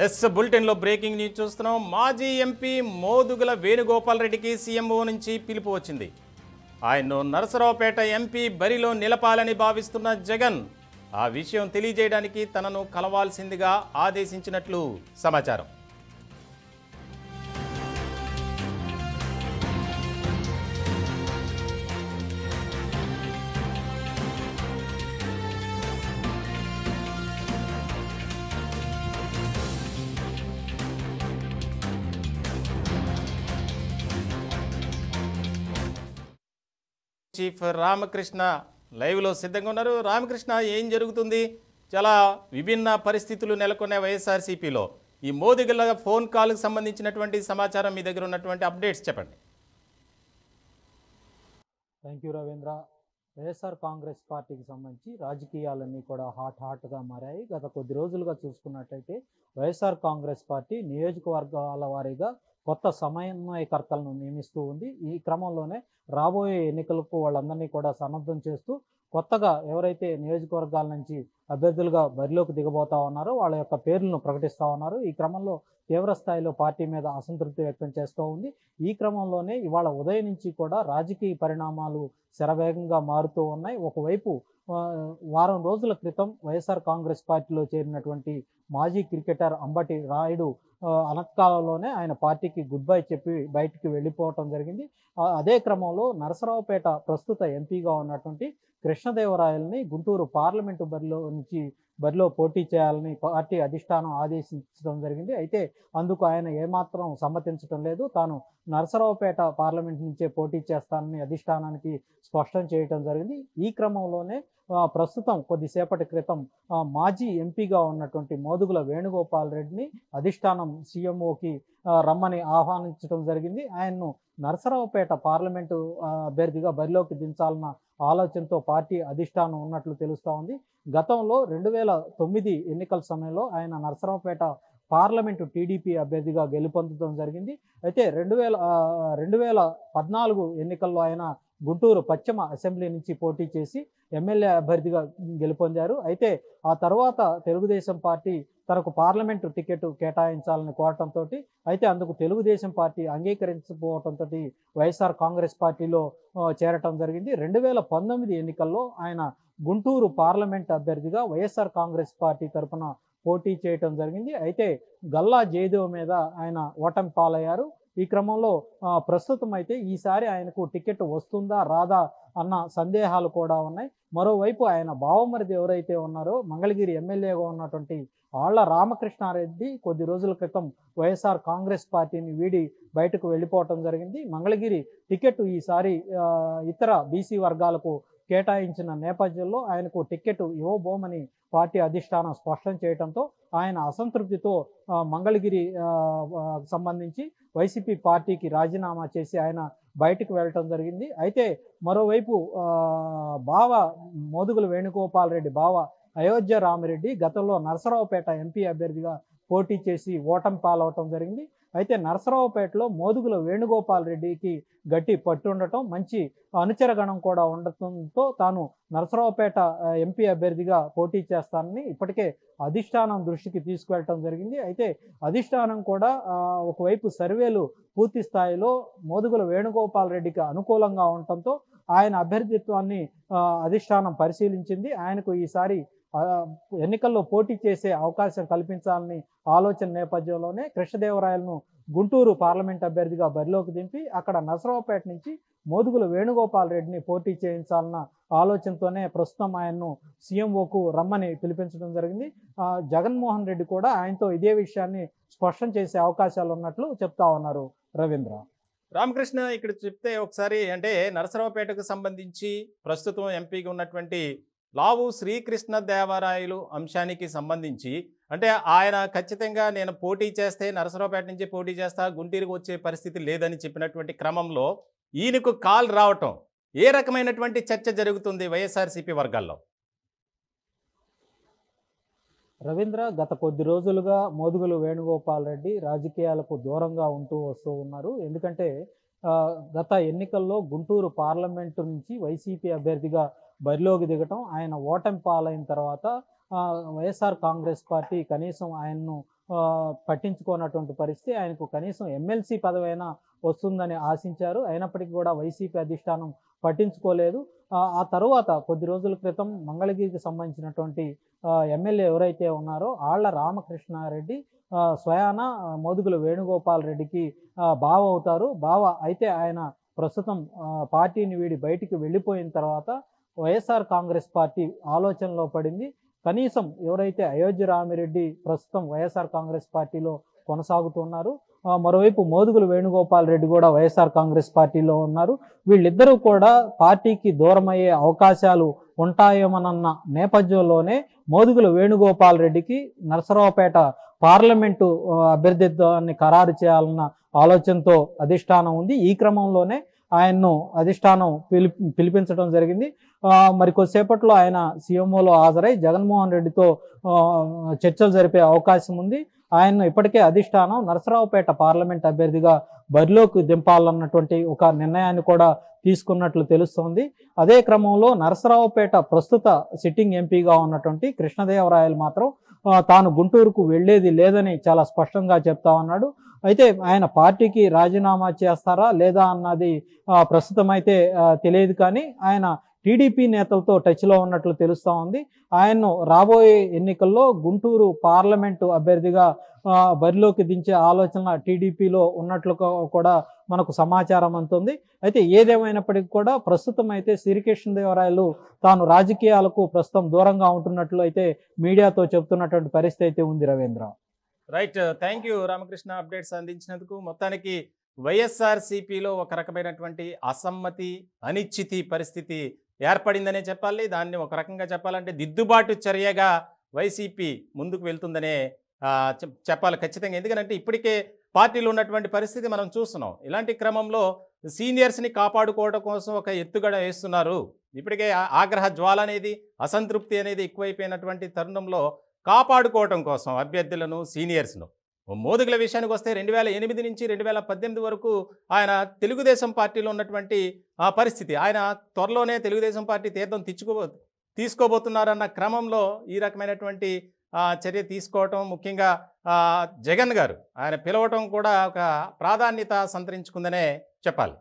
Yes బులెటిన్లో breaking news చూస్తున్నాం. మాజీ ఎంపీ మోదుగుల వేణుగోపాల్ రెడ్డికి సీఎంఓ నుంచి పిలుపు వచ్చింది. ఆయన్ను నరసరావుపేట ఎంపీ బరిలో నిలపాలని భావిస్తున్న జగన్ ఆ విషయం తెలియజేయడానికి తనను కలవాల్సిందిగా ఆదేశించినట్లు సమాచారం. చీఫ్ రామకృష్ణ లైవ్లో సిద్ధంగా ఉన్నారు. రామకృష్ణ, ఏం జరుగుతుంది? చాలా విభిన్న పరిస్థితులు నెలకొన్న వైఎస్ఆర్సీపీలో ఈ మోదుగుల ఫోన్ కాల్కి సంబంధించినటువంటి సమాచారం మీ దగ్గర ఉన్నటువంటి అప్డేట్స్ చెప్పండి. Thank you Ravindra. వైఎస్ఆర్ కాంగ్రెస్ పార్టీకి సంబంధించి రాజకీయాలన్నీ కూడా హాట్గా మారాయి. గత కొద్ది రోజులుగా చూసుకున్నట్లయితే వైఎస్ఆర్ కాంగ్రెస్ పార్టీ నియోజకవర్గాల వారీగా కొత్త సమన్వయకర్తలను నియమిస్తూ ఉంది. ఈ క్రమంలోనే రాబోయే ఎన్నికలకు వాళ్ళందరినీ కూడా సన్నద్ధం చేస్తూ కొత్తగా ఎవరైతే నియోజకవర్గాల నుంచి అభ్యర్థులుగా బరిలోకి దిగబోతా ఉన్నారో వాళ్ళ యొక్క పేర్లను ప్రకటిస్తూ ఉన్నారు. ఈ క్రమంలో తీవ్ర స్థాయిలో పార్టీ మీద అసంతృప్తి వ్యక్తం చేస్తూ ఉంది. ఈ క్రమంలోనే ఇవాళ ఉదయం నుంచి కూడా రాజకీయ పరిణామాలు శరవేగంగా మారుతూ ఉన్నాయి. ఒకవైపు వారం రోజుల క్రితం వైఎస్ఆర్ కాంగ్రెస్ పార్టీలో చేరినటువంటి మాజీ క్రికెటర్ అంబటి రాయుడు అనకాలంలోనే ఆయన పార్టీకి గుడ్ బై చెప్పి బయటికి వెళ్ళిపోవటం జరిగింది. అదే క్రమంలో నరసరావుపేట ప్రస్తుత ఎంపీగా ఉన్నటువంటి కృష్ణదేవరాయల్ని గుంటూరు పార్లమెంటు బరిలో పోటీ చేయాలని పార్టీ అధిష్టానం ఆదేశించడం జరిగింది. అయితే అందుకు ఆయన ఏమాత్రం సమ్మతించడం లేదు. తాను నరసరావుపేట పార్లమెంట్ నుంచే పోటీ చేస్తానని అధిష్టానానికి స్పష్టం చేయటం జరిగింది. ఈ క్రమంలోనే ప్రస్తుతం కొద్దిసేపటి క్రితం మాజీ ఎంపీగా ఉన్నటువంటి మోదుగుల వేణుగోపాల్ రెడ్డిని అధిష్టానం సీఎంఓకి రమ్మని ఆహ్వానించడం జరిగింది. ఆయన్ను నరసరావుపేట పార్లమెంటు అభ్యర్థిగా బరిలోకి దించాలన్న ఆలోచనతో పార్టీ అధిష్టానం ఉన్నట్లు తెలుస్తూ ఉంది. గతంలో 2009 ఎన్నికల సమయంలో ఆయన నరసరావుపేట పార్లమెంటు టీడీపీ అభ్యర్థిగా గెలుపొందడం జరిగింది. అయితే 2014 ఎన్నికల్లో ఆయన గుంటూరు పశ్చిమ అసెంబ్లీ నుంచి పోటీ చేసి ఎమ్మెల్యే అభ్యర్థిగా గెలుపొందారు. అయితే ఆ తర్వాత తెలుగుదేశం పార్టీ తనకు పార్లమెంటు టికెట్ కేటాయించాలని కోరటంతో అయితే అందుకు తెలుగుదేశం పార్టీ అంగీకరించకపోవడంతో వైఎస్ఆర్ కాంగ్రెస్ పార్టీలో చేరటం జరిగింది. 2019 ఎన్నికల్లో ఆయన గుంటూరు పార్లమెంట్ అభ్యర్థిగా వైఎస్ఆర్ కాంగ్రెస్ పార్టీ తరఫున పోటీ చేయటం జరిగింది. అయితే గల్లా జయదేవ్ మీద ఆయన ఓటమి పాలయ్యారు. ఈ క్రమంలో ప్రస్తుతం అయితే ఈసారి ఆయనకు టికెట్ వస్తుందా రాదా అన్న సందేహాలు కూడా ఉన్నాయి. మరోవైపు ఆయన బావమరిది ఎవరైతే ఉన్నారో మంగళగిరి ఎమ్మెల్యేగా ఉన్నటువంటి ఆళ్ల రామకృష్ణారెడ్డి కొద్ది రోజుల క్రితం వైఎస్ఆర్ కాంగ్రెస్ పార్టీని వీడి బయటకు వెళ్ళిపోవటం జరిగింది. మంగళగిరి టికెట్ ఈసారి ఇతర బీసీ వర్గాలకు కేటాయించిన నేపథ్యంలో ఆయనకు టికెట్ ఇవ్వబోమని పార్టీ అధిష్టానం స్పష్టం చేయడంతో ఆయన అసంతృప్తితో మంగళగిరి సంబంధించి వైసీపీ పార్టీకి రాజీనామా చేసి ఆయన బయటకు వెళ్ళటం జరిగింది. అయితే మరోవైపు మోదుగుల వేణుగోపాల్ రెడ్డి బావ అయోధ్య రామిరెడ్డి గతంలో నరసరావుపేట ఎంపీ అభ్యర్థిగా పోటీ చేసి ఓటమి పాలవటం జరిగింది. అయితే నరసరావుపేటలో మోదుగుల వేణుగోపాల్ రెడ్డికి గట్టి పట్టుండటం, మంచి అనుచరగణం కూడా ఉండటంతో తాను నరసరావుపేట ఎంపీ అభ్యర్థిగా పోటీ చేస్తానని ఇప్పటికే అధిష్టానం దృష్టికి తీసుకువెళ్ళటం జరిగింది. అయితే అధిష్టానం కూడా ఒకవైపు సర్వేలు పూర్తి స్థాయిలో మోదుగుల వేణుగోపాల్ రెడ్డికి అనుకూలంగా ఉండటంతో ఆయన అభ్యర్థిత్వాన్ని అధిష్టానం పరిశీలించింది. ఆయనకు ఈసారి ఎన్నికల్లో పోటీ చేసే అవకాశం కల్పించాలని ఆలోచన నేపథ్యంలోనే కృష్ణదేవరాయలను గుంటూరు పార్లమెంట్ అభ్యర్థిగా బరిలోకి దింపి అక్కడ నరసరావుపేట నుంచి మోదుగుల వేణుగోపాల్ రెడ్డిని పోటీ చేయించాలన్న ఆలోచనతోనే ప్రస్తుతం ఆయన్ను సీఎంఓకు రమ్మని పిలిపించడం జరిగింది. జగన్మోహన్ రెడ్డి కూడా ఆయనతో ఇదే విషయాన్ని స్పష్టం చేసే అవకాశాలు ఉన్నట్లు చెప్తా ఉన్నారు రవీంద్ర. రామకృష్ణ, ఇక్కడ చెప్తే ఒకసారి, అంటే నరసరావుపేటకు సంబంధించి ప్రస్తుతం ఎంపీగా ఉన్నటువంటి లావు శ్రీకృష్ణ దేవరాయలు అంశానికి సంబంధించి, అంటే ఆయన ఖచ్చితంగా నేను పోటీ చేస్తే నరసరావుపేట నుంచి పోటీ చేస్తా, గుంటూరుకు వచ్చే పరిస్థితి లేదని చెప్పినటువంటి క్రమంలో ఈయనకు కాల్ రావటం, ఏ రకమైనటువంటి చర్చ జరుగుతుంది వైఎస్ఆర్సీపీ వర్గాల్లో? రవీంద్ర, గత కొద్ది రోజులుగా మోదుగుల వేణుగోపాల్ రెడ్డి రాజకీయాలకు దూరంగా వస్తూ ఉన్నారు. ఎందుకంటే గత ఎన్నికల్లో గుంటూరు పార్లమెంటు నుంచి వైసీపీ అభ్యర్థిగా బరిలోకి దిగటం, ఆయన ఓటమి పాలైన తర్వాత వైఎస్ఆర్ కాంగ్రెస్ పార్టీ కనీసం ఆయన్ను పట్టించుకోనటువంటి పరిస్థితి. ఆయనకు కనీసం ఎమ్మెల్సీ పదవైనా వస్తుందని ఆశించారు. అయినప్పటికీ కూడా వైసీపీ అధిష్టానం పట్టించుకోలేదు. ఆ తరువాత కొద్ది రోజుల క్రితం మంగళగిరికి సంబంధించినటువంటి ఎమ్మెల్యే ఎవరైతే ఉన్నారో ఆళ్ల రామకృష్ణారెడ్డి స్వయాన మోదుగుల వేణుగోపాల్ రెడ్డికి బావ అవుతారు. బావ అయితే ఆయన ప్రస్తుతం పార్టీని వీడి బయటికి వెళ్ళిపోయిన తర్వాత వైఎస్ఆర్ కాంగ్రెస్ పార్టీ ఆలోచనలో పడింది. కనీసం ఎవరైతే అయోధ్య రామిరెడ్డి ప్రస్తుతం వైఎస్ఆర్ కాంగ్రెస్ పార్టీలో కొనసాగుతున్నారు, మరోవైపు మోదుగుల వేణుగోపాల్ రెడ్డి కూడా వైఎస్ఆర్ కాంగ్రెస్ పార్టీలో ఉన్నారు. వీళ్ళిద్దరూ కూడా పార్టీకి దూరమయ్యే అవకాశాలు ఉంటాయేమోనన్న నేపథ్యంలోనే మోదుగుల వేణుగోపాల్ రెడ్డికి నరసరావుపేట పార్లమెంటు అభ్యర్థిత్వాన్ని ఖరారు చేయాలన్న ఆలోచనతో అధిష్టానం ఉంది. ఈ క్రమంలోనే ఆయన్ను అధిష్టానం పిలిపించడం జరిగింది. మరి కొద్దిసేపట్లో ఆయన సీఎంఓలో హాజరై జగన్మోహన్ రెడ్డితో చర్చలు జరిపే అవకాశం ఉంది. ఆయన్ను ఇప్పటికే అధిష్టానం నరసరావుపేట పార్లమెంట్ అభ్యర్థిగా బరిలోకి దింపాలన్నటువంటి ఒక నిర్ణయాన్ని కూడా తీసుకున్నట్లు తెలుస్తోంది. అదే క్రమంలో నరసరావుపేట ప్రస్తుత సిట్టింగ్ ఎంపీగా ఉన్నటువంటి కృష్ణదేవరాయలు మాత్రం తాను గుంటూరుకు వెళ్లేది లేదని చాలా స్పష్టంగా చెప్తా ఉన్నాడు. అయితే ఆయన పార్టీకి రాజీనామా చేస్తారా లేదా అన్నది ప్రస్తుతం అయితే తెలియదు. కానీ ఆయన టీడీపీ నేతలతో టచ్లో ఉన్నట్లు తెలుస్తూ ఉంది. ఆయన్ను రాబోయే ఎన్నికల్లో గుంటూరు పార్లమెంటు అభ్యర్థిగా బరిలోకి దించే ఆలోచన టీడీపీలో ఉన్నట్లు కూడా మనకు సమాచారం అందుతుంది. అయితే ఏదేమైనప్పటికీ కూడా ప్రస్తుతం అయితే శ్రీకృష్ణదేవరాయలు తాను రాజకీయాలకు ప్రస్తుతం దూరంగా ఉంటున్నట్లు అయితే మీడియాతో చెప్తున్నటువంటి పరిస్థితి అయితే ఉంది. Ravindra, right, thank you Ramakrishna, updates అందించినందుకు. మొత్తానికి వైఎస్ఆర్సీపీలో ఒక రకమైనటువంటి అసమ్మతి, అనిశ్చితి పరిస్థితి ఏర్పడిందనే చెప్పాలి. దాన్ని ఒక రకంగా చెప్పాలంటే దిద్దుబాటు చర్యగా వైసీపీ ముందుకు వెళ్తుందనే చెప్పాలి ఖచ్చితంగా. ఎందుకంటే ఇప్పటికే పార్టీలో ఉన్నటువంటి పరిస్థితి మనం చూస్తున్నాం. ఇలాంటి క్రమంలో సీనియర్స్ని కాపాడుకోవడం కోసం ఒక ఎత్తుగడ వేస్తున్నారు. ఇప్పటికే ఆగ్రహ జ్వాల అనేది, అసంతృప్తి అనేది ఎక్కువైపోయినటువంటి తరుణంలో కాపాడుకోవటం కోసం అభ్యర్థులను, సీనియర్స్ను, మోదుగుల విషయానికి వస్తే 2008 నుంచి 2018 వరకు ఆయన తెలుగుదేశం పార్టీలో ఉన్నటువంటి పరిస్థితి. ఆయన త్వరలోనే తెలుగుదేశం పార్టీ తీర్థం తీసుకోబోతున్నారన్న క్రమంలో ఈ రకమైనటువంటి చర్య తీసుకోవటం, ముఖ్యంగా జగన్ గారు ఆయన పిలవటం కూడా ఒక ప్రాధాన్యత సంతరించుకుందనే చెప్పాలి.